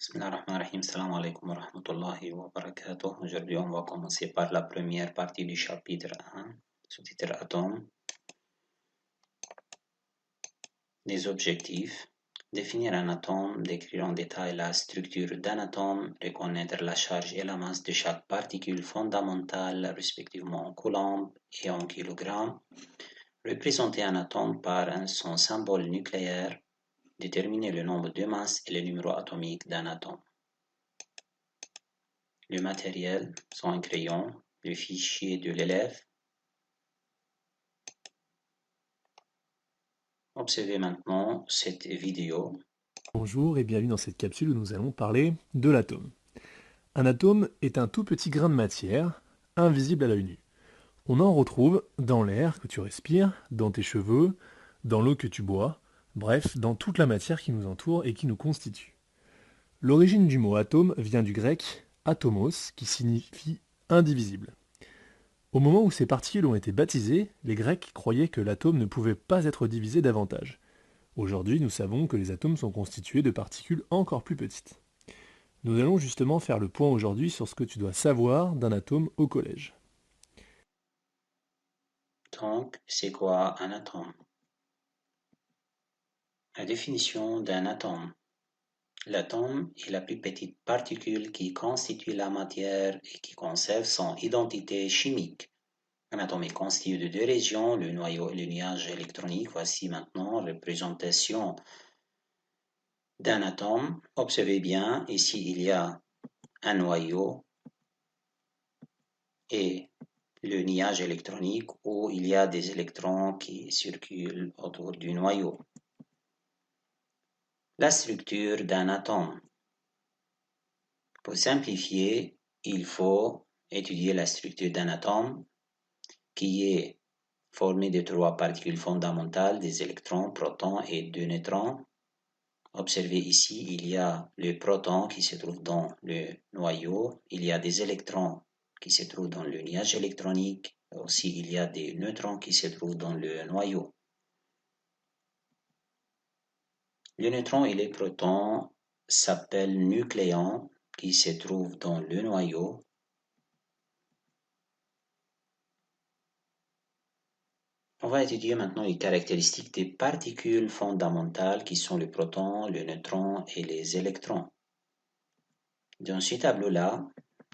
Bismillahirrahmanirrahim. Salam alaikum wa rahmatullahi wa barakatuh. Aujourd'hui, on va commencer par la première partie du chapitre 1, sous-titre Atomes. Des objectifs. Définir un atome, décrire en détail la structure d'un atome, reconnaître la charge et la masse de chaque particule fondamentale, respectivement en coulombs et en kilogrammes. Représenter un atome par son symbole nucléaire. Déterminer le nombre de masses et le numéro atomique d'un atome. Le matériel sont un crayon, le fichier de l'élève. Observez maintenant cette vidéo. Bonjour et bienvenue dans cette capsule où nous allons parler de l'atome. Un atome est un tout petit grain de matière, invisible à l'œil nu. On en retrouve dans l'air que tu respires, dans tes cheveux, dans l'eau que tu bois, bref, dans toute la matière qui nous entoure et qui nous constitue. L'origine du mot atome vient du grec atomos, qui signifie indivisible. Au moment où ces particules ont été baptisées, les Grecs croyaient que l'atome ne pouvait pas être divisé davantage. Aujourd'hui, nous savons que les atomes sont constitués de particules encore plus petites. Nous allons justement faire le point aujourd'hui sur ce que tu dois savoir d'un atome au collège. Donc, c'est quoi un atome? La définition d'un atome. L'atome est la plus petite particule qui constitue la matière et qui conserve son identité chimique. Un atome est constitué de deux régions, le noyau et le nuage électronique. Voici maintenant la représentation d'un atome. Observez bien, ici il y a un noyau et le nuage électronique où il y a des électrons qui circulent autour du noyau. La structure d'un atome. Pour simplifier, il faut étudier la structure d'un atome qui est formé de trois particules fondamentales, des électrons, protons et deux neutrons. Observez ici, il y a le proton qui se trouve dans le noyau, il y a des électrons qui se trouvent dans le nuage électronique, aussi il y a des neutrons qui se trouvent dans le noyau. Le neutron et les protons s'appellent nucléons qui se trouvent dans le noyau. On va étudier maintenant les caractéristiques des particules fondamentales qui sont le proton, le neutron et les électrons. Dans ce tableau-là,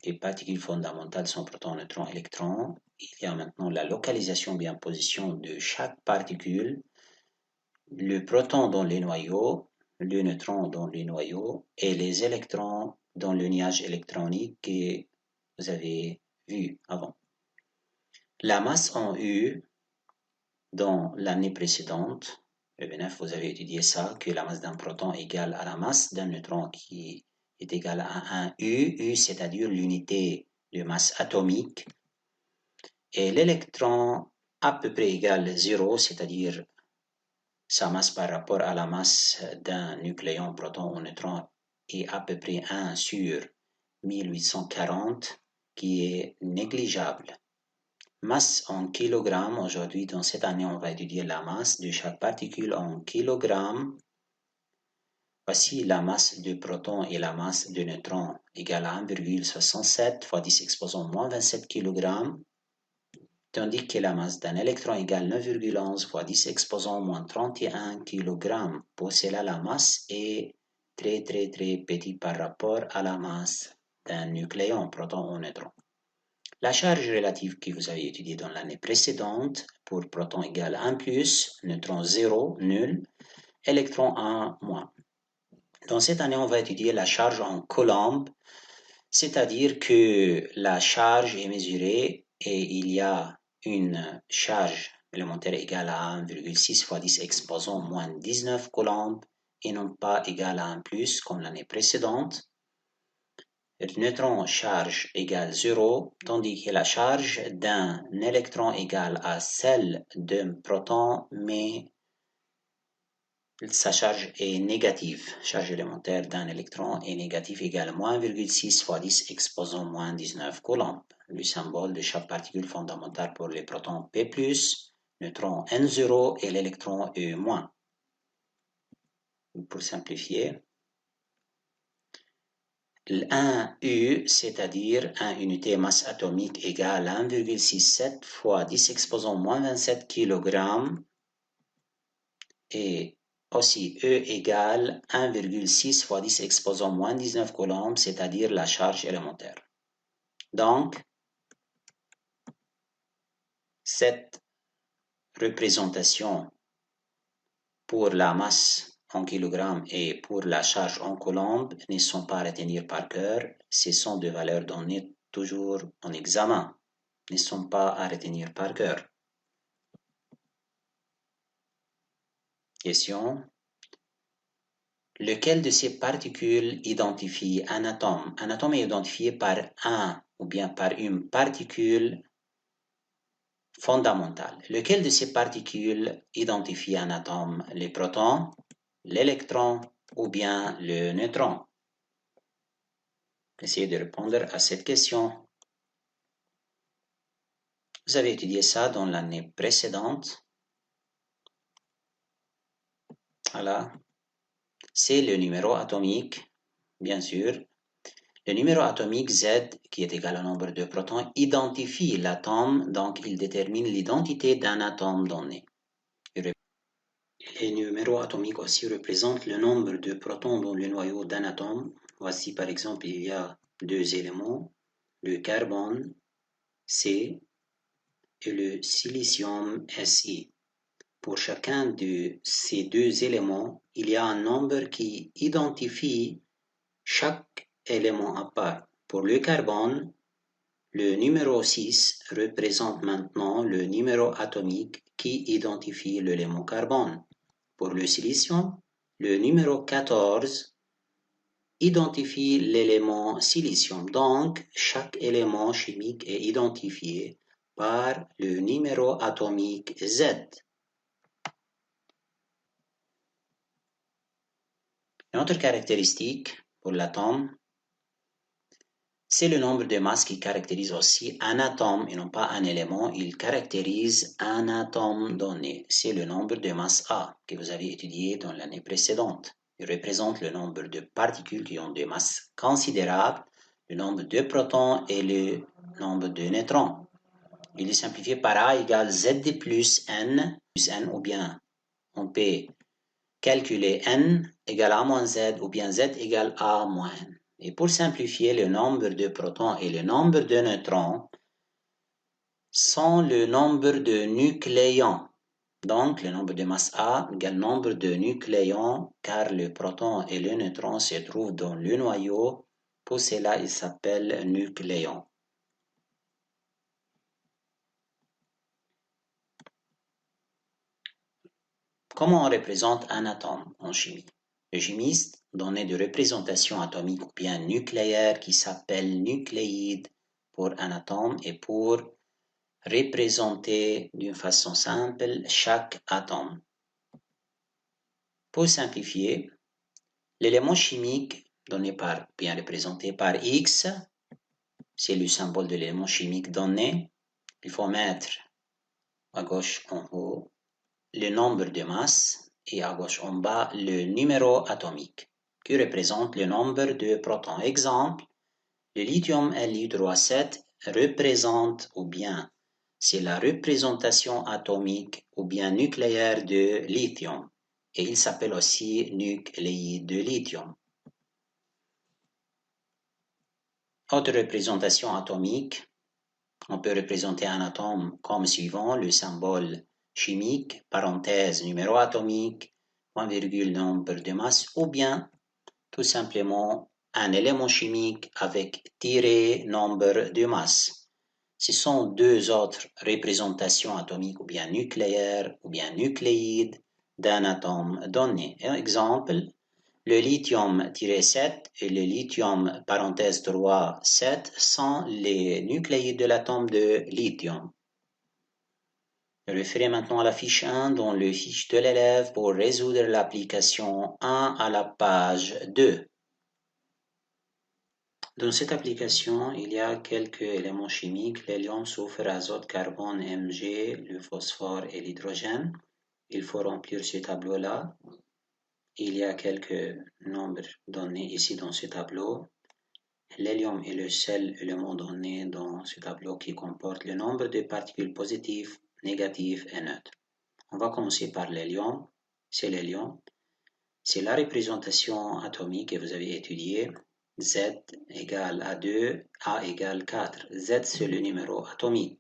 les particules fondamentales sont protons, neutrons, électrons. Il y a maintenant la localisation bien position de chaque particule, le proton dans les noyaux, le neutron dans les noyaux et les électrons dans le nuage électronique que vous avez vu avant. La masse en U dans l'année précédente, vous avez étudié ça, que la masse d'un proton est égale à la masse d'un neutron qui est égale à 1 U, c'est-à-dire l'unité de masse atomique, et l'électron à peu près égale 0, c'est-à-dire sa masse par rapport à la masse d'un nucléon, proton ou neutron est à peu près 1 sur 1840, qui est négligeable. Masse en kilogrammes. Aujourd'hui, dans cette année, on va étudier la masse de chaque particule en kilogrammes. Voici la masse de proton et la masse de neutrons égale à 1,67 fois 10 exposant moins 27 kg, tandis que la masse d'un électron égale 9,11 fois 10 exposant moins 31 kg. Pour cela, la masse est très petite par rapport à la masse d'un nucléon, proton ou neutron. La charge relative que vous avez étudiée dans l'année précédente, pour proton égale 1 plus, neutron 0, nul, électron 1 moins. Dans cette année, on va étudier la charge en coulombs, c'est-à-dire que la charge est mesurée et il y a une charge élémentaire égale à 1,6 fois 10 exposant moins 19 coulombs et non pas égale à 1 plus comme l'année précédente. Le neutron charge égale 0, tandis que la charge d'un électron égale à celle d'un proton, mais sa charge est négative. Charge élémentaire d'un électron est négative égale à moins 1,6 fois 10 exposant moins 19 coulombs. Le symbole de chaque particule fondamentale pour les protons P+, neutron N0 et l'électron E-. Pour simplifier, Le 1U, c'est-à-dire 1 unité masse atomique égale 1,67 fois 10 exposant moins 27 kg et aussi E égale 1,6 fois 10 exposant moins 19 coulombs, c'est-à-dire la charge élémentaire. Donc, cette représentation pour la masse en kilogrammes et pour la charge en coulombs ne sont pas à retenir par cœur. Ce sont des valeurs données toujours en examen, ne sont pas à retenir par cœur. Question. Lequel de ces particules identifie un atome? Un atome est identifié par un ou bien par une particule fondamentale. Lequel de ces particules identifie un atome? Les protons, l'électron ou bien le neutron? Essayez de répondre à cette question. Vous avez étudié ça dans l'année précédente. Voilà. C'est le numéro atomique, bien sûr. Le numéro atomique Z, qui est égal au nombre de protons, identifie l'atome, donc il détermine l'identité d'un atome donné. Les numéros atomiques aussi représentent le nombre de protons dans le noyau d'un atome. Voici par exemple, il y a deux éléments, le carbone C et le silicium Si. Pour chacun de ces deux éléments, il y a un nombre qui identifie chaque élément à part. Pour le carbone, le numéro 6 représente maintenant le numéro atomique qui identifie l'élément carbone. Pour le silicium, le numéro 14 identifie l'élément silicium. Donc, chaque élément chimique est identifié par le numéro atomique Z. Une autre caractéristique pour l'atome, c'est le nombre de masses qui caractérise aussi un atome et non pas un élément. Il caractérise un atome donné. C'est le nombre de masses A que vous avez étudié dans l'année précédente. Il représente le nombre de particules qui ont des masses considérables, le nombre de protons et le nombre de neutrons. Il est simplifié par A égale Z plus N ou bien on peut calculer N égale A moins Z ou bien Z égale A moins N. Et pour simplifier, le nombre de protons et le nombre de neutrons sont le nombre de nucléons. Donc, le nombre de masse A égale le nombre de nucléons, car le proton et le neutron se trouvent dans le noyau. Pour cela, il s'appelle nucléon. Comment on représente un atome en chimie? Le chimiste donne des représentations atomiques ou bien nucléaires qui s'appellent nucléides pour un atome et pour représenter d'une façon simple chaque atome. Pour simplifier, l'élément chimique donné par, bien représenté par X, c'est le symbole de l'élément chimique donné. Il faut mettre à gauche en haut le nombre de masses et à gauche en bas le numéro atomique qui représente le nombre de protons. Exemple, le lithium Li3O7 représente ou bien c'est la représentation atomique ou bien nucléaire de lithium et il s'appelle aussi nucléide de lithium. Autre représentation atomique, on peut représenter un atome comme suivant, le symbole chimique, parenthèse, numéro atomique, point virgule, nombre de masse, ou bien tout simplement un élément chimique avec tiré nombre de masse. Ce sont deux autres représentations atomiques ou bien nucléaires ou bien nucléides d'un atome donné. Un exemple, le lithium-7 et le lithium parenthèse 3, 7 sont les nucléides de l'atome de lithium. Référez maintenant à la fiche 1 dans le fiche de l'élève pour résoudre l'application 1 à la page 2. Dans cette application, il y a quelques éléments chimiques, l'hélium, soufre, azote, carbone, Mg, le phosphore et l'hydrogène. Il faut remplir ce tableau-là. Il y a quelques nombres donnés ici dans ce tableau. L'hélium est le seul élément donné dans ce tableau qui comporte le nombre de particules positives, négatives et neutres. On va commencer par l'hélium. C'est l'hélium. C'est la représentation atomique que vous avez étudiée. Z égale à 2, A égale 4. Z, c'est le numéro atomique.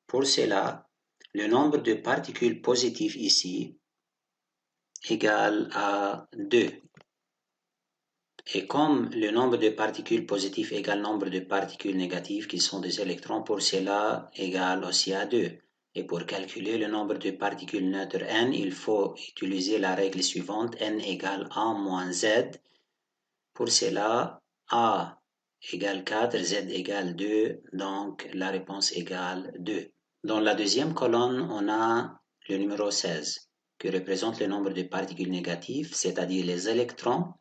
Pour cela, le nombre de particules positives ici égale à 2. Et comme le nombre de particules positives égale le nombre de particules négatives qui sont des électrons, pour cela égale aussi à 2. Et pour calculer le nombre de particules neutres n, il faut utiliser la règle suivante, n égale a moins z. Pour cela, a égale 4, z égale 2, donc la réponse égale 2. Dans la deuxième colonne, on a le numéro 16, qui représente le nombre de particules négatives, c'est-à-dire les électrons.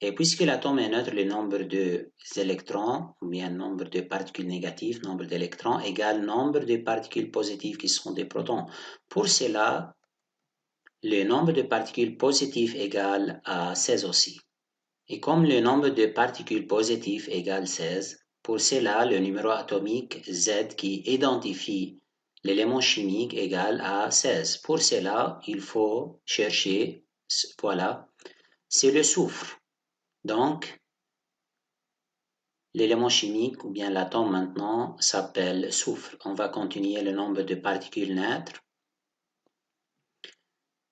Et puisque l'atome est neutre, le nombre d'électrons, ou bien nombre de particules négatives, nombre d'électrons, égale nombre de particules positives qui sont des protons. Pour cela, le nombre de particules positives égale à 16 aussi. Et comme le nombre de particules positives égale 16, pour cela, le numéro atomique Z qui identifie l'élément chimique égale à 16. Pour cela, il faut chercher, voilà, c'est le soufre. Donc, l'élément chimique ou bien l'atome maintenant s'appelle soufre. On va continuer le nombre de particules neutres.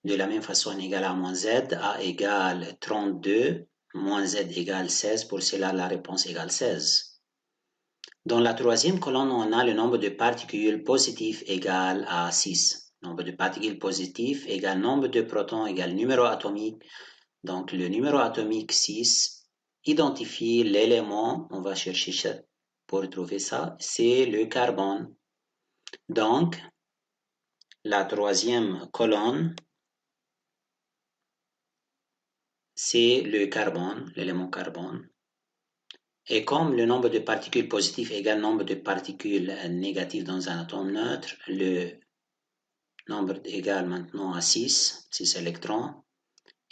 De la même façon, n égale à moins z, a égale 32, moins z égale 16, pour cela la réponse égale 16. Dans la troisième colonne, on a le nombre de particules positives égale à 6. Nombre de particules positives égale nombre de protons égale numéro atomique. Donc le numéro atomique 6 identifie l'élément, on va chercher ça pour trouver ça, c'est le carbone. Donc, la troisième colonne, c'est le carbone, l'élément carbone. Et comme le nombre de particules positives égale le nombre de particules négatives dans un atome neutre, le nombre égale maintenant à 6 électrons.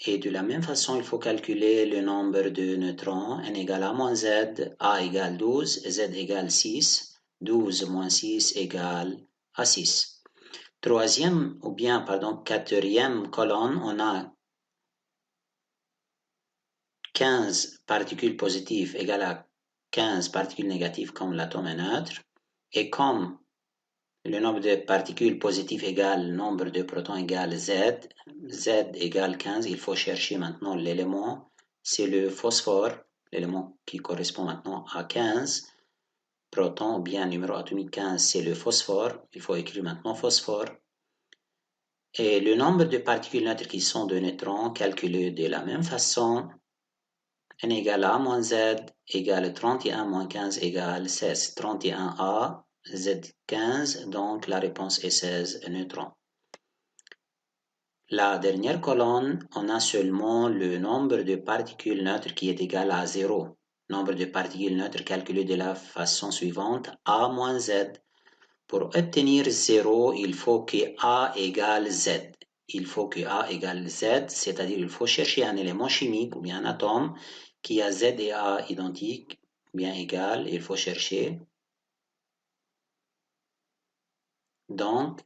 Et de la même façon, il faut calculer le nombre de neutrons. N égale à moins Z, A égale 12, Z égale 6. 12 moins 6 égale à 6. Quatrième colonne, on a 15 particules positives égale à 15 particules négatives comme l'atome est neutre. Et comme le nombre de particules positives égale le nombre de protons égale Z. Z égale 15. Il faut chercher maintenant l'élément. C'est le phosphore, l'élément qui correspond maintenant à 15 protons, ou bien numéro atomique 15, c'est le phosphore. Il faut écrire maintenant phosphore. Et le nombre de particules neutres qui sont de neutrons, calculé de la même façon. N égale A moins Z égale 31 moins 15 égale 16. 31A. Z15, donc la réponse est 16 neutrons. La dernière colonne, on a seulement le nombre de particules neutres qui est égal à 0. Nombre de particules neutres calculé de la façon suivante, A moins Z. Pour obtenir 0, il faut que A égale Z. Il faut que A égale Z, c'est-à-dire il faut chercher un élément chimique ou bien un atome qui a Z et A identiques, bien égal, il faut chercher. Donc,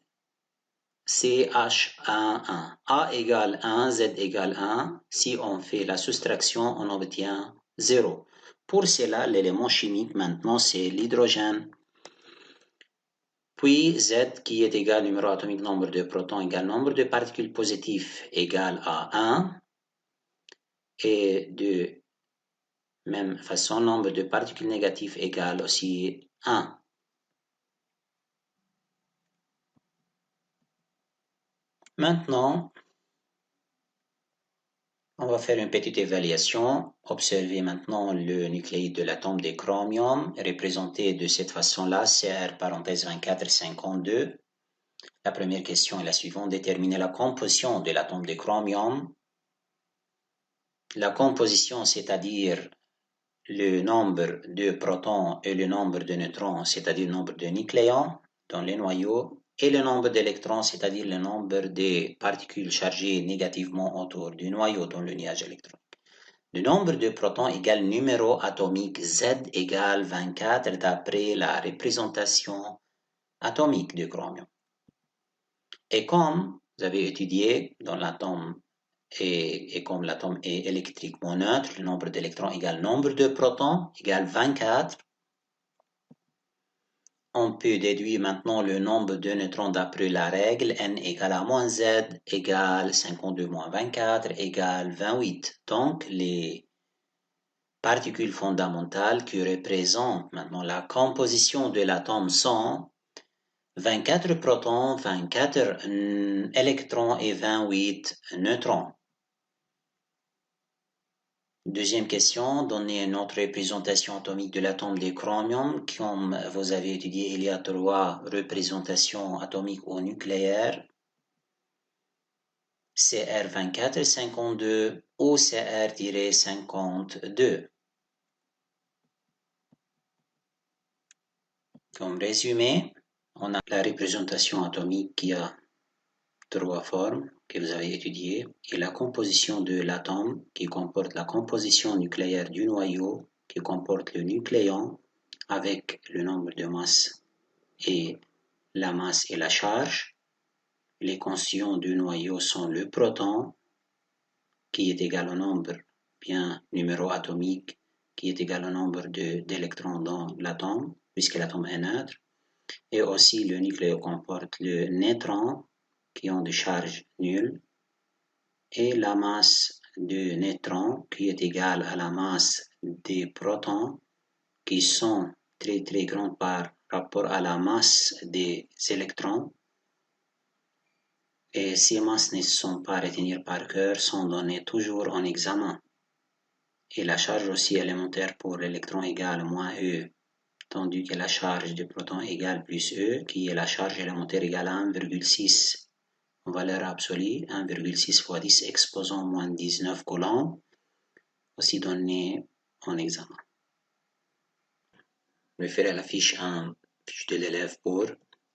CH11. A égale 1, Z égale 1. Si on fait la soustraction, on obtient 0. Pour cela, l'élément chimique maintenant, c'est l'hydrogène. Puis Z qui est égal numéro atomique nombre de protons égale nombre de particules positives égale à 1. Et de même façon, nombre de particules négatives égale aussi 1. Maintenant, on va faire une petite évaluation. Observez maintenant le nucléide de l'atome de chromium, représenté de cette façon-là, CR parenthèse 2452. La première question est la suivante. Déterminer la composition de l'atome de chromium. La composition, c'est-à-dire le nombre de protons et le nombre de neutrons, c'est-à-dire le nombre de nucléons dans les noyaux, et le nombre d'électrons, c'est-à-dire le nombre de particules chargées négativement autour du noyau dans le nuage électronique. Le nombre de protons égale numéro atomique Z égale 24 d'après la représentation atomique du chromium. Et comme vous avez étudié dans l'atome et comme l'atome est électriquement neutre, le nombre d'électrons égale nombre de protons égale 24. On peut déduire maintenant le nombre de neutrons d'après la règle n égale à moins z égale 52 moins 24 égale 28. Donc, les particules fondamentales qui représentent maintenant la composition de l'atome sont 24 protons, 24 électrons et 28 neutrons. Deuxième question, donnez une autre représentation atomique de l'atome de chromium. Comme vous avez étudié, il y a 3 représentations atomiques au nucléaire. CR2452 ou CR-52. Comme résumé, on a la représentation atomique qui a 3 formes que vous avez étudiées et la composition de l'atome qui comporte la composition nucléaire du noyau qui comporte le nucléon avec le nombre de masses et la masse et la charge. Les constituants du noyau sont le proton qui est égal au nombre, bien numéro atomique qui est égal au nombre d'électrons dans l'atome puisque l'atome est neutre, et aussi le nucléo comporte le neutron qui ont des charges nulles et la masse du neutron qui est égale à la masse des protons qui sont très très grandes par rapport à la masse des électrons. Et ces masses ne sont pas retenues par cœur, sont données toujours en examen. Et la charge aussi élémentaire pour l'électron égale moins E, tandis que la charge du proton égale plus E, qui est la charge élémentaire égale à 1,6. En valeur absolue, 1,6 fois 10 exposant moins 19 coulombs, aussi donné en examen. Référez à la fiche 1, fiche de l'élève pour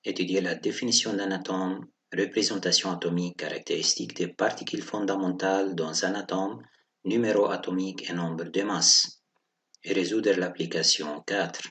étudier la définition d'un atome, représentation atomique, caractéristiques des particules fondamentales dans un atome, numéro atomique et nombre de masses, et résoudre l'application 4.